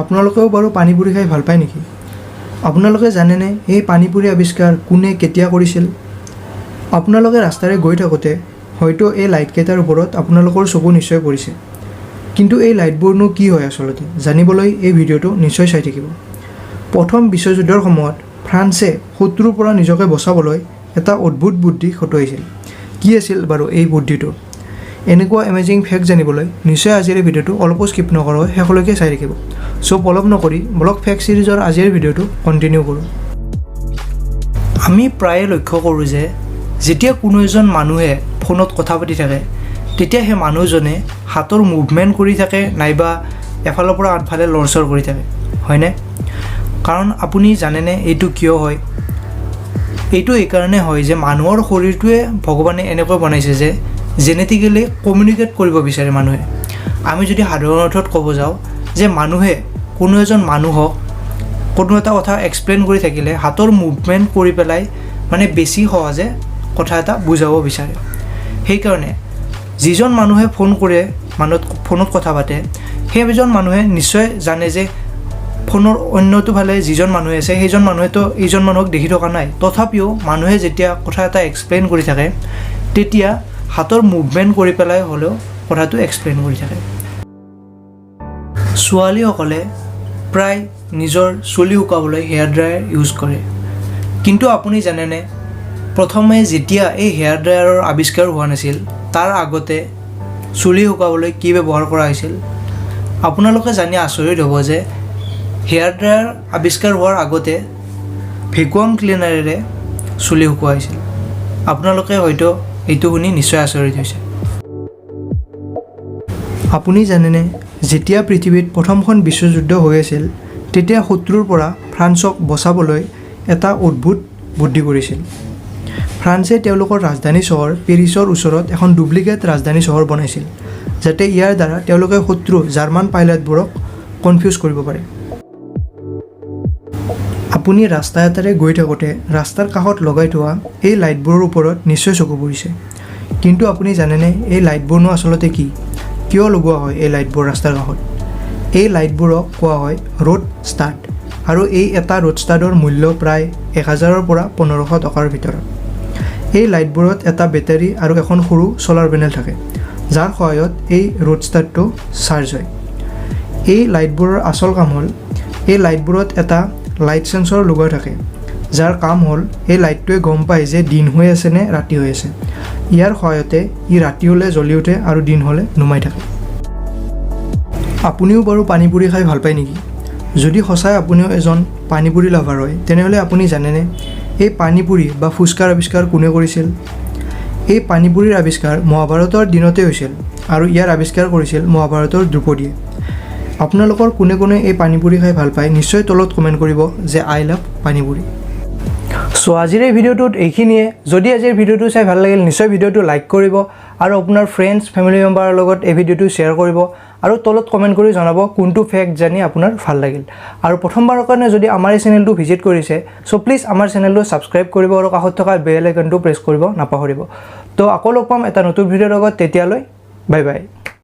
আপোনালোকেও বাৰু পানীপুৰি খাই ভাল পায় নেকি? আপোনালোকে জানেনে এই পানীপুৰি আৱিষ্কাৰ কোনে কেতিয়া কৰিছিল? আপোনালোকে ৰাস্তাৰে গৈ থাকোঁতে হয়তো এই লাইটকেইটাৰ ওপৰত আপোনালোকৰ চকু নিশ্চয় পৰিছে। কিন্তু এই লাইটবোৰনো কি হয় আচলতে? জানিবলৈ এই ভিডিঅ'টো নিশ্চয় চাই থাকিব। প্ৰথম বিশ্বযুদ্ধৰ সময়ত ফ্ৰান্সে শত্ৰুৰ পৰা নিজকে বচাবলৈ এটা অদ্ভুত বুদ্ধি খটুৱাইছিল। কি আছিল বাৰু এই বুদ্ধিটো? এনেকুৱা এমেজিং ফেক্ট জানিবলৈ নিশ্চয় আজিৰ এই ভিডিঅ'টো অলপো স্কিপ নকৰাকৈ শেষলৈকে চাই থাকিব। চ' পলম নকৰি ব্লগ ফেক্ট ছিৰিজৰ আজিৰ ভিডিঅ'টো কণ্টিনিউ কৰোঁ। আমি প্ৰায়ে লক্ষ্য কৰোঁ যে যেতিয়া কোনো এজন মানুহে ফোনত কথা পাতি থাকে তেতিয়া সেই মানুহজনে হাতৰ মুভমেণ্ট কৰি থাকে নাইবা এফালৰ পৰা আনফালে লৰচৰ কৰি থাকে, হয়নে? কাৰণ আপুনি জানেনে এইটো কিয় হয়? এইটো এইকাৰণে হয় যে মানুহৰ শৰীৰটোৱে ভগৱানে এনেকৈ বনাইছে যে জেনেটিকেলি কমিউনিকেট কৰিব বিচাৰে মানুহে। আমি যদি সাধাৰণ অৰ্থত ক'ব যাওঁ যে মানুহে কোনো এজন মানুহক কোনো এটা কথা এক্সপ্লেইন কৰি থাকিলে হাতৰ মুভমেণ্ট কৰি পেলাই মানে বেছি সহজে কথা এটা বুজাব বিচাৰে। সেইকাৰণে যিজন মানুহে ফোন কৰে ফোনত কথা পাতে সেইজন মানুহে নিশ্চয় জানে যে ফোনৰ অন্যটো ফালে যিজন মানুহে আছে সেইজন মানুহেতো এইজন মানুহক দেখি থকা নাই। তথাপিও মানুহে যেতিয়া কথা এটা এক্সপ্লেইন কৰি থাকে তেতিয়া হাতৰ মুভমেণ্ট কৰি পেলাই হ'লেও কথাটো এক্সপ্লেইন কৰি থাকে। ছোৱালীসকলে প্ৰায় নিজৰ চুলি শুকাবলৈ হেয়াৰ ড্ৰায়াৰ ইউজ কৰে। কিন্তু আপুনি জানেনে প্ৰথমে যেতিয়া এই হেয়াৰ ড্ৰায়াৰৰ আৱিষ্কাৰ হোৱা নাছিল তাৰ আগতে চুলি শুকাবলৈ কি ব্যৱহাৰ কৰা হৈছিল? আপোনালোকে জানি আচৰিত হ'ব যে হেয়াৰ ড্ৰায়াৰ আৱিষ্কাৰ হোৱাৰ আগতে ভেকুৱাম ক্লিনাৰেৰে চুলি শুকোৱা হৈছিল। আপোনালোকে হয়তো এইটো শুনি নিশ্চয় আচৰিত হৈছে। আপুনি জানেনে যেতিয়া পৃথিৱীত প্ৰথমখন বিশ্বযুদ্ধ হৈ আছিল তেতিয়া শত্ৰুৰ পৰা ফ্ৰান্সক বচাবলৈ এটা অদ্ভুত বুদ্ধি কৰিছিল। ফ্ৰান্সে তেওঁলোকৰ ৰাজধানী চহৰ পেৰিছৰ ওচৰত এখন ডুপ্লিকেট ৰাজধানী চহৰ বনাইছিল যাতে ইয়াৰ দ্বাৰা তেওঁলোকে শত্ৰু জাৰ্মান পাইলটবোৰক কনফিউজ কৰিব পাৰে। আপুনি ৰাস্তা এটাৰে গৈ থাকোঁতে ৰাস্তাৰ কাষত লগাই থোৱা এই লাইটবোৰৰ ওপৰত নিশ্চয় চকু পৰিছে। কিন্তু আপুনি জানেনে এই লাইটবোৰনো আচলতে কি? কিয় লগোৱা হয় এই লাইটবোৰ ৰাস্তাৰ কাষত? এই লাইটবোৰক কোৱা হয় ৰোড ষ্টাড আৰু এই এটা ৰোড ষ্টাডৰ মূল্য প্ৰায় 1000ৰ পৰা 1500 টকাৰ ভিতৰত। এই লাইটবোৰত এটা বেটাৰী আৰু এখন সৰু ছ'লাৰ পেনেল থাকে যাৰ সহায়ত এই ৰোড ষ্টাডটো চাৰ্জ হয়। এই লাইটবোৰৰ আচল কাম হ'ল এই লাইটবোৰত এটা লাইট সেন্সৰ লগোৱা থাকে যাৰ কাম হ'ল এই লাইটটোৱে গম পায় যে দিন হৈ আছে নে ৰাতি হৈ আছে। ইয়াৰ সহায়তে ই ৰাতি হ'লে জ্বলি উঠে আৰু দিন হ'লে নুমাই থাকে। আপুনিও বাৰু পানীপুৰি খাই ভাল পায় নেকি? যদি সঁচাই আপুনিও এজন পানীপুৰি লাভাৰ হয় তেনেহ'লে আপুনি জানেনে এই পানীপুৰি বা ফুচকাৰ আৱিষ্কাৰ কোনে কৰিছিল? এই পানীপুৰিৰ আৱিষ্কাৰ মহাভাৰতৰ দিনতে হৈছিল আৰু ইয়াৰ আৱিষ্কাৰ কৰিছিল মহাভাৰতৰ দ্ৰৌপদীয়ে। আপোনালোকৰ কোনে কোনে এই পানীপুৰি খাই ভাল পায় নিশ্চয় তলত কমেণ্ট কৰিব যে আই লাভ পানীপুৰি। চ' আজিৰ এই ভিডিঅ'টোত এইখিনিয়ে। যদি আজিৰ ভিডিঅ'টো চাই ভাল লাগিল নিশ্চয় ভিডিঅ'টো লাইক কৰিব আৰু আপোনাৰ ফ্ৰেণ্ডছ ফেমিলি মেম্বাৰৰ লগত এই ভিডিঅ'টো শ্বেয়াৰ কৰিব আৰু তলত কমেণ্ট কৰি জনাব কোনটো ফেক্ট জানি আপোনাৰ ভাল লাগিল। আৰু প্ৰথমবাৰৰ কাৰণে যদি আমাৰ এই চেনেলটো ভিজিট কৰিছে চ' প্লিজ আমাৰ চেনেলটো ছাবস্ক্ৰাইব কৰিব আৰু কাষত থকা বেল আইকনটো প্ৰেছ কৰিব নাপাহৰিব। তো আকৌ লগ পাম এটা নতুন ভিডিঅ'ৰ লগত। তেতিয়ালৈ বাই বাই।